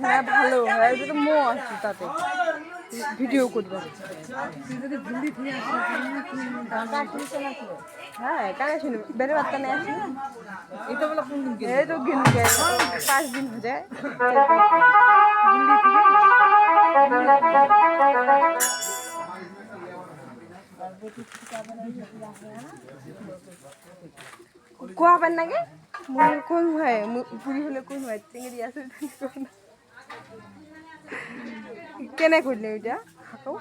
হ্যাঁ ভালো হ্যাঁ তো মো আসছে তাতে ভিডিও করবে হ্যাঁ কানে শুনি বেড়ে বার্তা নেই আসি এটা বলে কোন দিন এই তো গিন 5 দিন হয়ে যায় কোয়া বান নাগে মুই কোন হয় পুরি হলে কোন হয় চিংড়ি আছে কেনে করলে ওইটা হাঁটো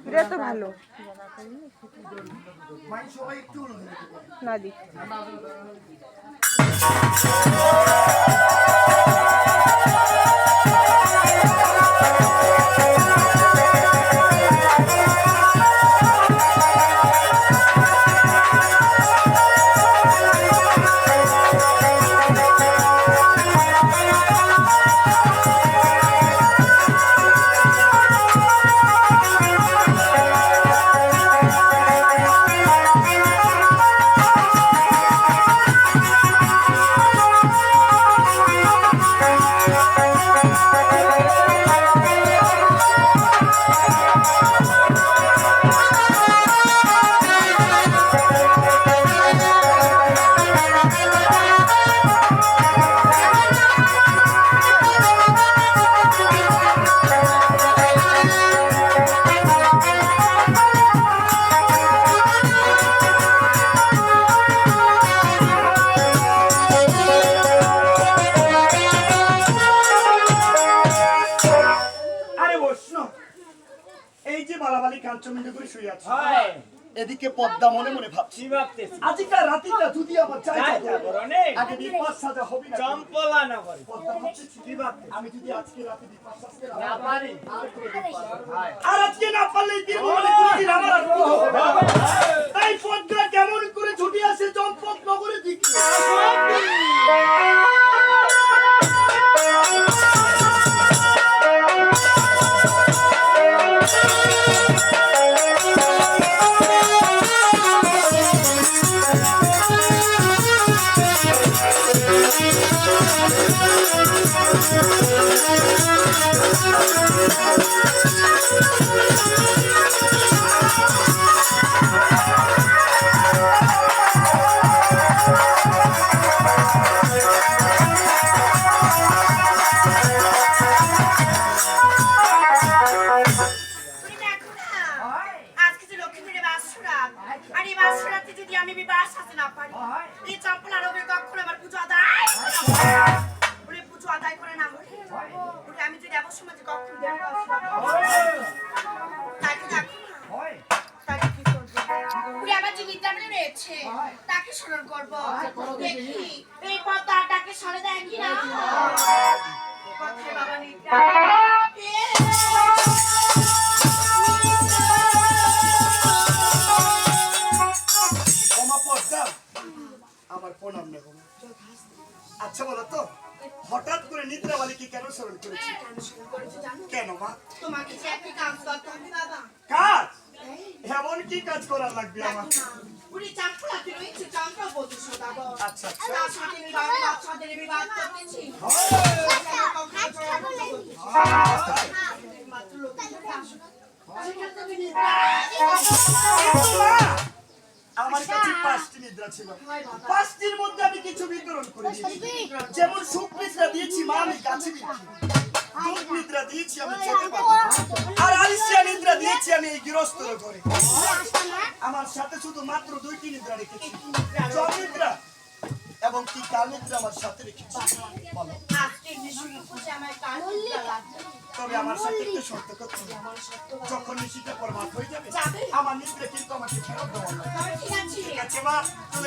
এটা তো ভালো না দি এদিকে পদ্মা মনে মনে ভাবছি আজকাল রাতিটা যদি আমার চাই আগে বিপাস সাজা হবে না চম্পলা না করে পদ্মা ভাবছি কি ভাবতে আমি যদি আজকে রাতে বিপাস সাজতে না পারি আর আজকে না পারলে দিন মনে করে দিন আমার আর তাই পদ্মা কেমন করে ছুটি আসে চম্পক নগরের দিকে তাকে স্মরণ করবো দেখি এই পদ্মাটাকে সরে দেয় কিনা কথায় বাবা নিদ্রা ওমা পদ্মা আচ্ছা বলো তো হঠাৎ করে নিদ্রাবালিকে কেন স্মরণ করেছি? কেন শুরু করেছো জানো? কেন মা? তোমাকে যে একটা কাজ করতে হবে বাবা। কাজ? এমন কি কাজ করার লাগবে আমার? দেখো না, উনি চাঁদপুরাতে রয়েছে চন্দ্রবতী সদাগর। আচ্ছা আচ্ছা তার সাথে বাচ্চাদের বিবাদ করতেছি। মাত্র লোকের সাথে আসো না। সেখানে তুমি নিদ্রা। কিন্তু মা, আমার কাছে 5টি নিদ্রা ছিল। 5টির মধ্যে আমি কিছু বিতরণ করে দিয়েছি। যেমন সুখ নিদ্রা দিয়েছি মা আমি গাছে বিক্রি, দুধ নিদ্রা দিয়েছি আমি খেতে পারি, আর আলিশিয়া নিদ্রা দিয়েছি আমি এই গৃহস্থর ঘরে। আমার সাথে শুধু মাত্র 2টি নিদ্রা রেখেছি, জল নিদ্রা এবং কি কাল নিদ্রা আমার সাথে রেখেছি। বলো আজকে যে শুরু করছে আমার কাল নিদ্রা লাগবে। তবে আমার সাথে একটা শর্ত করতে হবে। আমার সত্য যখন নিশিটা পরমাত হয়ে যাবে যাবে। আমার নিদ্রা কিন্তু আমাকে ফেরত দেওয়া হবে। তবে ঠিক আছে। ঠিক আছে মা, চলে